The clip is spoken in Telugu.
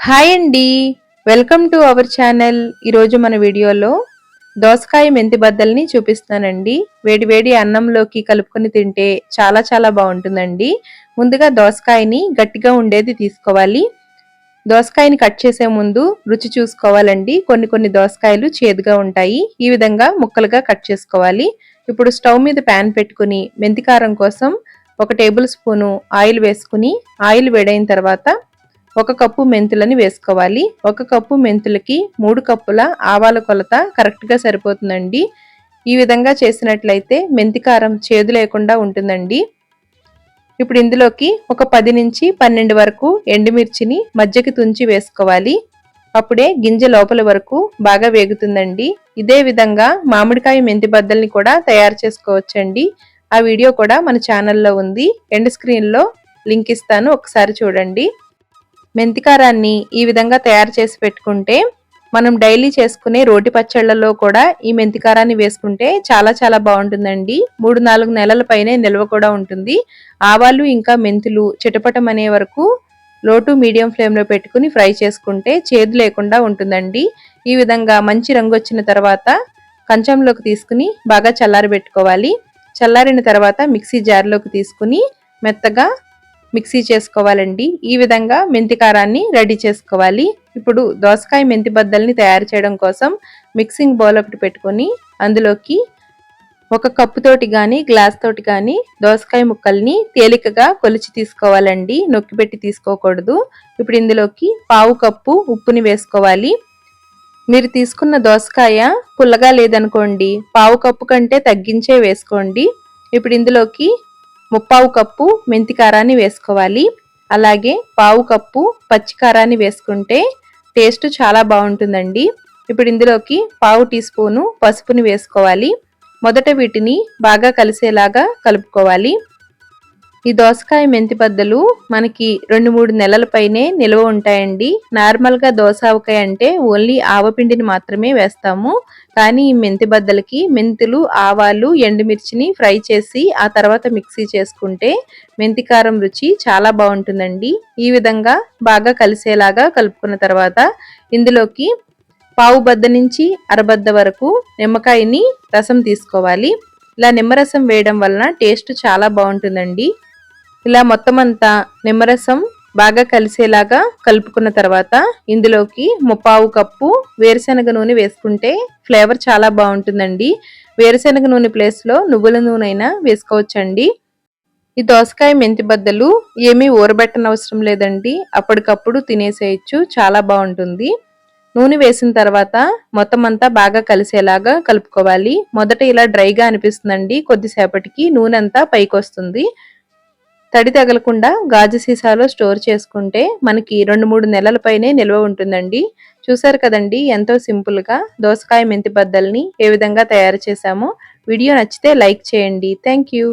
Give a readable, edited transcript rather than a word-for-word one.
హాయ్ అండి, వెల్కమ్ టు అవర్ ఛానల్. ఈరోజు మన వీడియోలో దోసకాయ మెంతి బద్దల్ని చూపిస్తానండి. వేడి వేడి అన్నంలోకి కలుపుకొని తింటే చాలా చాలా బాగుంటుందండి. ముందుగా దోసకాయని గట్టిగా ఉండేది తీసుకోవాలి. దోసకాయని కట్ చేసే ముందు రుచి చూసుకోవాలండి. కొన్ని దోసకాయలు చేదుగా ఉంటాయి. ఈ విధంగా ముక్కలుగా కట్ చేసుకోవాలి. ఇప్పుడు స్టవ్ మీద ప్యాన్ పెట్టుకుని మెంతి కారం కోసం 1 టేబుల్ స్పూను ఆయిల్ వేసుకుని ఆయిల్ వేడైన తర్వాత 1 కప్పు మెంతులని వేసుకోవాలి. 1 కప్పు మెంతులకి 3 కప్పుల ఆవాల కొలత కరెక్ట్గా సరిపోతుందండి. ఈ విధంగా చేసినట్లయితే మెంతి కారం చేదు లేకుండా ఉంటుందండి. ఇప్పుడు ఇందులోకి ఒక 10 నుంచి 12 వరకు ఎండుమిర్చిని మధ్యకి తుంచి వేసుకోవాలి. అప్పుడే గింజ లోపల వరకు బాగా వేగుతుందండి. ఇదే విధంగా మామిడికాయ మెంతి బద్దల్ని కూడా తయారు చేసుకోవచ్చండి. ఆ వీడియో కూడా మన ఛానల్లో ఉంది. ఎండ్ స్క్రీన్లో లింక్ ఇస్తాను, ఒకసారి చూడండి. మెంతికారాన్ని ఈ విధంగా తయారు చేసి పెట్టుకుంటే మనం డైలీ చేసుకునే రోటి పచ్చళ్లలో కూడా ఈ మెంతికారాన్ని వేసుకుంటే చాలా చాలా బాగుంటుందండి. 3-4 నెలల పైనే నిల్వ కూడా ఉంటుంది. ఆవాలు ఇంకా మెంతులు చిటపటం అనే వరకు లో టు మీడియం ఫ్లేమ్లో పెట్టుకుని ఫ్రై చేసుకుంటే చేదు లేకుండా ఉంటుందండి. ఈ విధంగా మంచి రంగు వచ్చిన తర్వాత కంచంలోకి తీసుకుని బాగా చల్లారి పెట్టుకోవాలి. చల్లారిన తర్వాత మిక్సీ జార్లోకి తీసుకుని మెత్తగా మిక్సీ చేసుకోవాలండి. ఈ విధంగా మెంతి కారాన్ని రెడీ చేసుకోవాలి. ఇప్పుడు దోసకాయ మెంతి బద్దల్ని తయారు చేయడం కోసం మిక్సింగ్ బౌల్ ఒకటి పెట్టుకొని అందులోకి 1 కప్పు తోటి కానీ గ్లాస్ తోటి కానీ దోసకాయ ముక్కల్ని తేలికగా కొలిచి తీసుకోవాలండి. నొక్కి పెట్టి తీసుకోకూడదు. ఇప్పుడు ఇందులోకి 1/2 కప్పు ఉప్పుని వేసుకోవాలి. మీరు తీసుకున్న దోసకాయ పుల్లగా లేదనుకోండి 1/2 కప్పు కంటే తగ్గించే వేసుకోండి. ఇప్పుడు ఇందులోకి 1/4 కప్పు మెంతి కారాన్ని వేసుకోవాలి. అలాగే 1/4 కప్పు పచ్చి కారాన్ని వేసుకుంటే టేస్ట్ చాలా బాగుంటుందండి. ఇప్పుడు ఇందులోకి 1/4 టీ స్పూను పసుపుని వేసుకోవాలి. మొదట వీటిని బాగా కలిసేలాగా కలుపుకోవాలి. ఈ దోసకాయ మెంతి బద్దలు మనకి 2-3 నెలల పైనే నిల్వ ఉంటాయండి. నార్మల్గా దోసకాయ అంటే ఓన్లీ ఆవపిండిని మాత్రమే వేస్తాము. కానీ ఈ మెంతి బద్దలకి మెంతులు, ఆవాలు, ఎండుమిర్చిని ఫ్రై చేసి ఆ తర్వాత మిక్సీ చేసుకుంటే మెంతి కారం రుచి చాలా బాగుంటుందండి. ఈ విధంగా బాగా కలిసేలాగా కలుపుకున్న తర్వాత ఇందులోకి 1/4 బద్ద నుంచి అరబద్ద వరకు నిమ్మకాయని రసం తీసుకోవాలి. ఇలా నిమ్మరసం వేయడం వలన టేస్ట్ చాలా బాగుంటుందండి. ఇలా మొత్తం అంతా నిమ్మరసం బాగా కలిసేలాగా కలుపుకున్న తర్వాత ఇందులోకి 1/4 కప్పు వేరుశనగ నూనె వేసుకుంటే ఫ్లేవర్ చాలా బాగుంటుందండి. వేరుశనగ నూనె ప్లేస్లో నువ్వుల నూనె అయినా వేసుకోవచ్చండి. ఈ దోసకాయ మెంతి బద్దలు ఏమీ ఊరబెట్టనవసరం లేదండి. అప్పటికప్పుడు తినేసేయచ్చు, చాలా బాగుంటుంది. నూనె వేసిన తర్వాత మొత్తం అంతా బాగా కలిసేలాగా కలుపుకోవాలి. మొదట ఇలా డ్రైగా అనిపిస్తుందండి. కొద్దిసేపటికి నూనె అంతా పైకి వస్తుంది. తడి తగలకుండా గాజు సీసాలో స్టోర్ చేసుకుంటే మనకి 2-3 నెలల పైనే నిల్వ ఉంటుందండి. చూసారు కదండి, ఎంతో సింపుల్గా దోసకాయ మెంతి బద్దల్ని ఏ విధంగా తయారు చేశామో. వీడియో నచ్చితే లైక్ చేయండి. Thank you.